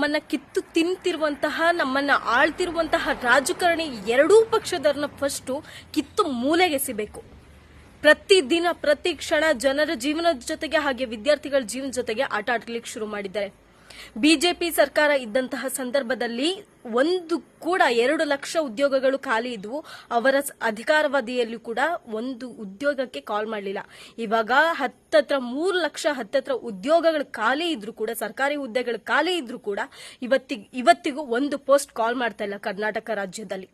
ನಮ್ಮನ್ನ ಕಿತ್ತು ತಿಂತಿರುವಂತಹ, ನಮ್ಮನ್ನ ಆಳ್ತಿರುವಂತಹ ರಾಜಕಾರಣಿ ಎರಡೂ ಪಕ್ಷದವ್ರನ್ನ ಫಸ್ಟ್ ಕಿತ್ತು ಮೂಲೆಗೆಸಿಬೇಕು. ಪ್ರತಿದಿನ ಪ್ರತಿ ಕ್ಷಣ ಜನರ ಜೀವನದ ಜೊತೆಗೆ ಹಾಗೆ ವಿದ್ಯಾರ್ಥಿಗಳ ಜೀವನದ ಜೊತೆಗೆ ಆಟ ಆಡ್ಲಿಕ್ಕೆ ಶುರು ಮಾಡಿದ್ದಾರೆ. ಬಿಜೆಪಿ ಸರ್ಕಾರ ಇದ್ದಂತಹ ಸಂದರ್ಭದಲ್ಲಿ ಒಂದು ಕೂಡ 2 ಲಕ್ಷ ಉದ್ಯೋಗಗಳು ಖಾಲಿ ಇದ್ವು. ಅವರ ಅಧಿಕಾರಾವಧಿಯಲ್ಲಿ ಕೂಡ ಒಂದು ಉದ್ಯೋಗಕ್ಕೆ ಕಾಲ್ ಮಾಡಲಿಲ್ಲ. ಇವಾಗ ಹತ್ತತ್ರ 3 ಲಕ್ಷ ಉದ್ಯೋಗಗಳು ಖಾಲಿ ಇದ್ರು ಕೂಡ, ಸರ್ಕಾರಿ ಹುದ್ದೆಗಳು ಖಾಲಿ ಇದ್ರು ಕೂಡ ಇವತ್ತಿಗೂ ಒಂದು ಪೋಸ್ಟ್ ಕಾಲ್ ಮಾಡ್ತಾ ಇಲ್ಲ ಕರ್ನಾಟಕ ರಾಜ್ಯದಲ್ಲಿ.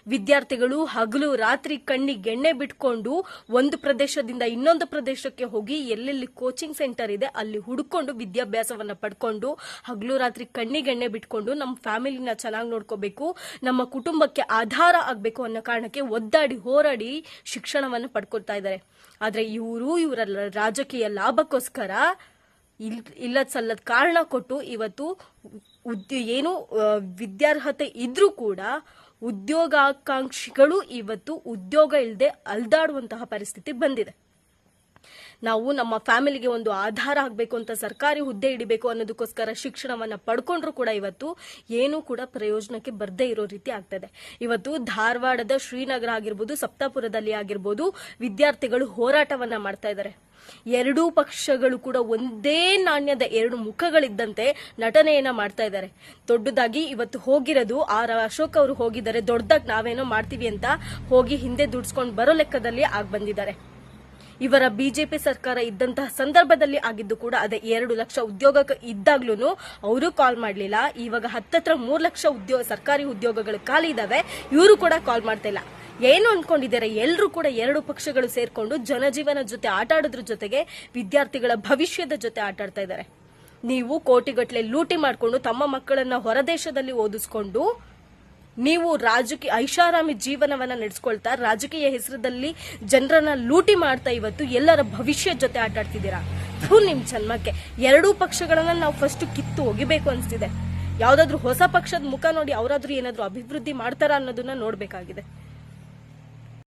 ವಿದ್ಯಾರ್ಥಿಗಳು ಹಗಲು ರಾತ್ರಿ ಕಣ್ಣಿಗೆಣ್ಣೆ ಬಿಟ್ಕೊಂಡು ಒಂದು ಪ್ರದೇಶದಿಂದ ಇನ್ನೊಂದು ಪ್ರದೇಶಕ್ಕೆ ಹೋಗಿ ಎಲ್ಲೆಲ್ಲಿ ಕೋಚಿಂಗ್ ಸೆಂಟರ್ ಇದೆ ಅಲ್ಲಿ ಹುಡುಕೊಂಡು ವಿದ್ಯಾಭ್ಯಾಸವನ್ನ ಪಡ್ಕೊಂಡು ಹಗಲು ರಾತ್ರಿ ಕಣ್ಣಿಗೆಣ್ಣೆ ಬಿಟ್ಕೊಂಡು ನಮ್ಮ ಫ್ಯಾಮಿಲಿನ ಚೆನ್ನಾಗಿ ನೋಡ್ಕೋಬೇಕು, ನಮ್ಮ ಕುಟುಂಬಕ್ಕೆ ಆಧಾರ ಆಗಬೇಕು ಅನ್ನೋ ಕಾರಣಕ್ಕೆ ಒದ್ದಾಡಿ ಹೋರಾಡಿ ಶಿಕ್ಷಣವನ್ನು ಪಡ್ಕೊಳ್ತಾ ಇದ್ದಾರೆ. ಆದ್ರೆ ಇವರ ರಾಜಕೀಯ ಲಾಭಕ್ಕೋಸ್ಕರ ಇಲ್ಲದ ಸಲ್ಲದ ಕಾರಣ ಕೊಟ್ಟು ಇವತ್ತು ಏನು ವಿದ್ಯಾರ್ಹತೆ ಇದ್ರೂ ಕೂಡ ಉದ್ಯೋಗಾಕಾಂಕ್ಷಿಗಳು ಇವತ್ತು ಉದ್ಯೋಗ ಇಲ್ಲದೆ ಅಲ್ದಾಡುವಂತಹ ಪರಿಸ್ಥಿತಿ ಬಂದಿದೆ. ನಾವು ನಮ್ಮ ಫ್ಯಾಮಿಲಿಗೆ ಒಂದು ಆಧಾರ ಆಗಬೇಕು ಅಂತ ಸರ್ಕಾರಿ ಹುದ್ದೆ ಹಿಡಿಬೇಕು ಅನ್ನೋದಕ್ಕೋಸ್ಕರ ಶಿಕ್ಷಣವನ್ನ ಪಡ್ಕೊಂಡ್ರು ಕೂಡ ಇವತ್ತು ಏನೂ ಕೂಡ ಪ್ರಯೋಜನಕ್ಕೆ ಬರ್ದೇ ಇರೋ ರೀತಿ ಆಗ್ತದೆ. ಇವತ್ತು ಧಾರವಾಡದ ಶ್ರೀನಗರ ಆಗಿರ್ಬೋದು, ಸಪ್ತಾಪುರದಲ್ಲಿ ಆಗಿರ್ಬೋದು ವಿದ್ಯಾರ್ಥಿಗಳು ಹೋರಾಟವನ್ನ ಮಾಡ್ತಾ ಇದ್ದಾರೆ. ಎರಡೂ ಪಕ್ಷಗಳು ಕೂಡ ಒಂದೇ ನಾಣ್ಯದ 2 ಮುಖಗಳಿದ್ದಂತೆ ನಟನೆಯನ್ನ ಮಾಡ್ತಾ ಇದ್ದಾರೆ. ದೊಡ್ಡದಾಗಿ ಇವತ್ತು ಹೋಗಿರೋದು ಅಶೋಕ್ ಅವರು ಹೋಗಿದ್ದಾರೆ, ದೊಡ್ಡದಾಗಿ ನಾವೇನೋ ಮಾಡ್ತೀವಿ ಅಂತ ಹೋಗಿ ಹಿಂದೆ ದುಡ್ಸ್ಕೊಂಡು ಬರೋ ಲೆಕ್ಕದಲ್ಲಿ ಬಂದಿದ್ದಾರೆ. ಇವರ ಬಿಜೆಪಿ ಸರ್ಕಾರ ಇದ್ದಂತಹ ಸಂದರ್ಭದಲ್ಲಿ ಆಗಿದ್ದು ಕೂಡ ಅದೇ 2 ಲಕ್ಷ ಉದ್ಯೋಗ ಇದ್ದಾಗ್ಲೂ ಅವರು ಕಾಲ್ ಮಾಡಲಿಲ್ಲ. ಇವಾಗ ಹತ್ತತ್ರ 3 ಲಕ್ಷ ಸರ್ಕಾರಿ ಉದ್ಯೋಗಗಳು ಖಾಲಿ ಇದಾವೆ, ಇವರು ಕೂಡ ಕಾಲ್ ಮಾಡ್ತಾ ಇಲ್ಲ. ಏನು ಅನ್ಕೊಂಡಿದ್ದಾರೆ ಎಲ್ಲರೂ ಕೂಡ 2 ಪಕ್ಷಗಳು ಸೇರ್ಕೊಂಡು ಜನಜೀವನ ಜೊತೆ ಆಟ ಆಡೋದ್ರ ಜೊತೆಗೆ ವಿದ್ಯಾರ್ಥಿಗಳ ಭವಿಷ್ಯದ ಜೊತೆ ಆಟ ಆಡ್ತಾ ಇದ್ದಾರೆ. ನೀವು ಕೋಟಿಗಟ್ಟಲೆ ಲೂಟಿ ಮಾಡಿಕೊಂಡು ತಮ್ಮ ಮಕ್ಕಳನ್ನ ಹೊರದೇಶದಲ್ಲಿ ಓದಿಸ್ಕೊಂಡು ನೀವು ರಾಜಕೀಯ ಐಷಾರಾಮಿ ಜೀವನವನ್ನ ನಡೆಸ್ಕೊಳ್ತಾ ರಾಜಕೀಯ ಹೆಸರದಲ್ಲಿ ಜನರನ್ನ ಲೂಟಿ ಮಾಡ್ತಾ ಇವತ್ತು ಎಲ್ಲರ ಭವಿಷ್ಯ ಜೊತೆ ಆಟ ಆಡ್ತಿದ್ದೀರಾ. ನಿಮ್ ಜನ್ಮಕ್ಕೆ 2 ಪಕ್ಷಗಳನ್ನ ನಾವು ಫಸ್ಟ್ ಕಿತ್ತು ಒಗಿಬೇಕು ಅನ್ಸ್ತಿದೆ. ಯಾವ್ದಾದ್ರು ಹೊಸ ಪಕ್ಷದ ಮುಖ ನೋಡಿ ಅವರಾದ್ರೂ ಏನಾದ್ರು ಅಭಿವೃದ್ಧಿ ಮಾಡ್ತಾರ ಅನ್ನೋದನ್ನ ನೋಡ್ಬೇಕಾಗಿದೆ.